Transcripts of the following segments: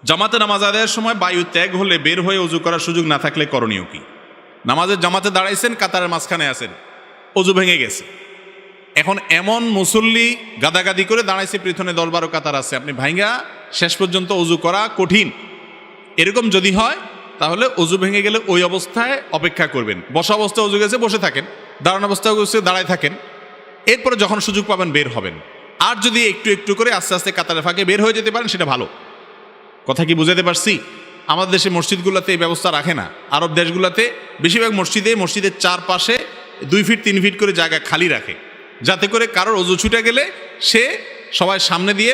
জামাতে নামাজ আদায়ের সময় বায়ু ত্যাগ হলে বের হয়ে অজু করার সুযোগ না থাকলে করণীয় কি? নামাজের জামাতে দাঁড়াইছেন, কাতারের মাঝখানে আছেন, অজু ভেঙে গেছে। এখন এমন মুসল্লি গাদাগাদি করে দাঁড়াইছে, পিছনে 10-12 কাতার আছে, আপনি ভাইঙ্গা শেষ পর্যন্ত অজু করা কঠিন। এরকম যদি হয় তাহলে অজু ভেঙে গেলে ওই অবস্থায় অপেক্ষা করবেন। বসা অবস্থায় অজু গেছে বসে থাকেন, দাঁড়ানো অবস্থায় গেছে দাঁড়ায় থাকেন, এরপরে যখন সুযোগ পাবেন বের হবেন। আর যদি একটু একটু করে আস্তে আস্তে কাতারের ফাঁকে বের হয়ে যেতে পারেন সেটা ভালো। কথা কি বুঝাতে পারছি? আমাদের দেশে মসজিদগুলোতে এই ব্যবস্থা রাখে না। আরব দেশগুলোতে বেশিরভাগ মসজিদের চারপাশে 2 ফিট 3 ফিট করে জায়গা খালি রাখে, যাতে করে কারোর অজু ছুটে গেলে সে সবাই সামনে দিয়ে,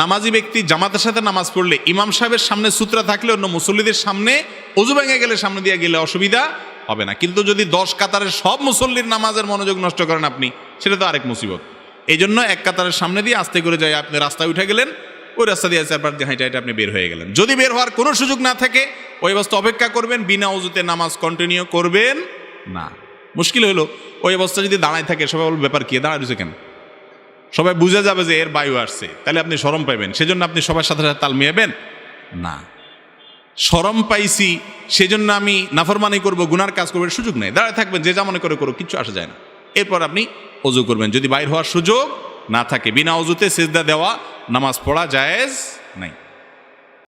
নামাজি ব্যক্তি জামাতের সাথে নামাজ পড়লে ইমাম সাহেবের সামনে সূত্রা থাকলে অন্য মুসল্লিদের সামনে অজু ভেঙে গেলে সামনে দিয়ে গেলে অসুবিধা হবে না। কিন্তু যদি 10 কাতারের সব মুসল্লির নামাজের মনোযোগ নষ্ট করেন আপনি, সেটা তো আরেক মুসিবত। এই জন্য এক কাতারের সামনে দিয়ে আস্তে করে যাই, আপনি রাস্তায় উঠে গেলেন, ওই রাস্তা দিয়ে চারবার দিয়ে হাইটা আপনি বের হয়ে গেলেন। যদি বের হওয়ার কোনো সুযোগ না থাকে ওই অবস্থা অপেক্ষা করবেন, বিনা অজুতে নামাজ কন্টিনিউ করবেন না। মুশকিল হলো ওই অবস্থা যদি দাঁড়ায় থাকে, সবাই বলবে ব্যাপার কি, দাঁড়ায় রয়েছে কেন? সবাই বুঝে যাবে যে এর বায়ু আসছে, তাহলে আপনি শরম পাইবেন। সেজন্য আপনি সবার সাথে সাথে তাল মিলাবেন না। শরম পাইছি সেজন্য আমি নাফরমানি করব, গুনার কাজ করবো, সুযোগ নেই। দাঁড়ায় থাকবেন, যে যা মনে করে করো, কিচ্ছু আসা যায় না। এরপর আপনি অজু করবেন। যদি বাইর হওয়ার সুযোগ না থাকে, বিনা অজুতে সিজদা দেওয়া নামাজ পড়া জায়েজ নাই।